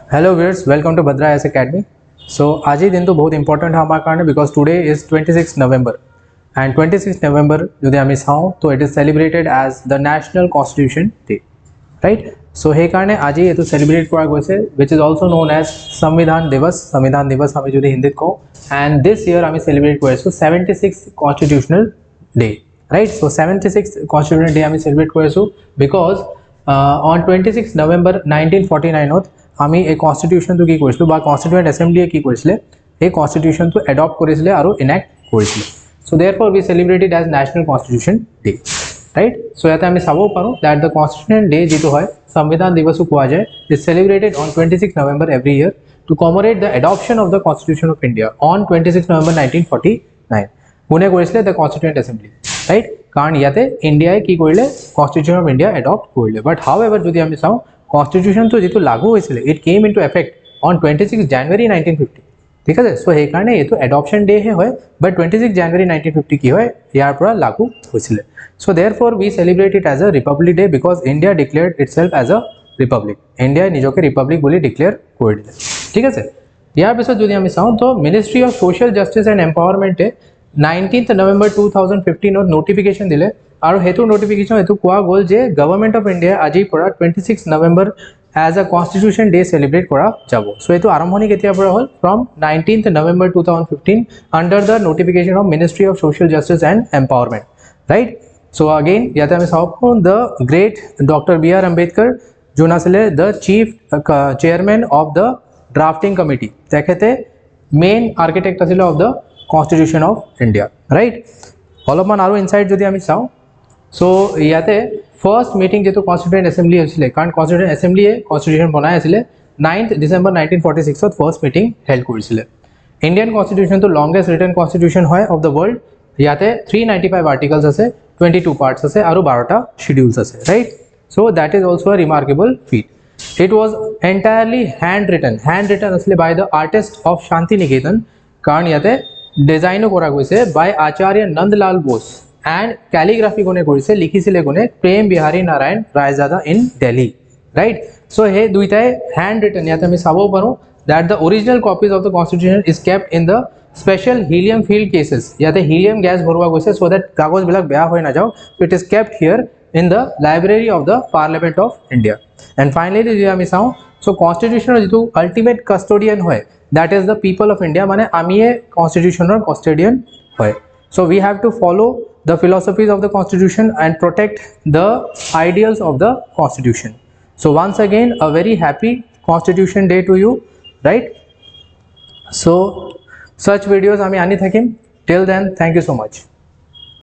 Hello viewers, welcome to Bhadra IAS Academy. So आज ही दिन तो बहुत important है हमारे कारण because today is 26 November and 26 November যদি আমি চাওঁ তো it is celebrated as the National Constitution Day, right? So সেই কাৰণে আজি এটো celebrate কৰা গৈছে which is also known as Samvidhan Diwas আমি যদি হিন্দীত কওঁ and this year আমি celebrate কৰিছো 76th Constitutional Day, right? So 76th Constitutional Day আমি celebrate কৰিছো because on 26 November 1949 আমি এই কনস্টিটিউশনটো কি কৰিছিল বা কনস্টিটুয়েন্ট এসেম্বলিয়ে কি কৰিছিল এই কনস্টিটিউশনটো এডপ্ট কৰিছিল আৰু ইনেক্ট কৰিছিল so therefore we celebrate it as National Constitution Day, right? So ইয়াতে আমি চাব পাৰো that the Constitution Day যেটো হয় সংবিধান দিৱসও কোৱা যায় is celebrated on 26 November every year to commemorate the adoption of the Constitution of India on 26 November 1949 কোনে কৰিছিল the Constituent Assembly, right? কাৰণ ইয়াতে ইন্ডিয়াই কি কৰিলে Constitution of India adopt কৰিলে but however যদি আমি চাওঁ Constitution तो যেটো लागू হৈছিল it came into effect on 26 January 1950 ঠিক আছে সো এই কাৰণে এটো adoption day হে হয় but 26 January 1950 কি হয় ইয়াৰ পৰা लागू হৈছিল so therefore we celebrate it as a republic day because India declared itself as a republic India নিজকে republic বুলি declare কৰি দিলে ঠিক আছে ইয়াৰ পিছত যদি আমি চাওঁ তো Ministry of Social Justice and Empowerment 19th November 2015 to notification দিলে আৰু হেতু notification হেতু কোৱা গল যে গভৰ্নমেন্ট অফ ইন্ডিয়া আজি পৰা 26 November as a constitution day celebrate কৰা যাব সো এটো আৰম্ভণি কেতিয়া পৰা হল from 19th November 2015 under the notification of Ministry of Social Justice and Empowerment, right? So again ইয়াতে আমি চাওঁ the great Dr. B.R. Ambedkar যোন আছিল the chief chairman of the drafting committee তেখেতে main architect আছিল of the Constitution of India, right? অলপমান আৰু insight যদি আমি চাওঁ সো ইয়াতে ফাৰ্স্ট মিটিং যেটো কনস্টিটিউয়েন্ট অ্যাসেম্বলি হৈছিল কাৰণ কনস্টিটিউয়েন্ট অ্যাসেম্বলিয়ে কনস্টিটিউশন বনাই আছিল 9th December 1946 ত ফাৰ্স্ট মিটিং হেল্ড কৰিছিল ইন্ডিয়ান কনস্টিটিউশন তো লংগেস্ট ৰিটেন কনস্টিটিউশন হয় অফ দ্য ওয়াৰ্ল্ড ইয়াতে 395 আৰ্টিকেলস আছে 22 পাৰ্টস আছে আৰু 12টা শিডিউলস আছে right so that is also a remarkable feat it was entirely hand written আছিল বাই দ্য আর্টিস্ট অফ শান্তি নিকেতন কাৰণ ইয়াতে ডিজাইনও কৰা গৈছে বাই আচাৰ্য নন্দলাল বোস and calligraphy কোনে কৰিছে লিখিছিলে কোনে প্ৰেম Bihari Narayan ৰায়জাদা in Delhi, right? So he দুইটাই hand written ইয়াতে আমি চাব পাৰো that the original copies of the constitution is kept in the special helium filled cases ইয়াতে helium gas ভৰোৱা গৈছে so that কাগজ বিলাক বেয়া হৈ না যাওক so it is kept here in the library of the Parliament of India and finally যদি আমি চাওঁ so constitution যেটো ultimate custodian হয় that is the people of India মানে আমিয়ে constitutional custodian হয় so we have to follow the philosophies of the constitution and protect the ideals of the constitution. So once again a very happy Constitution Day to you, right? So such videos ami ani thakim till then thank you so much.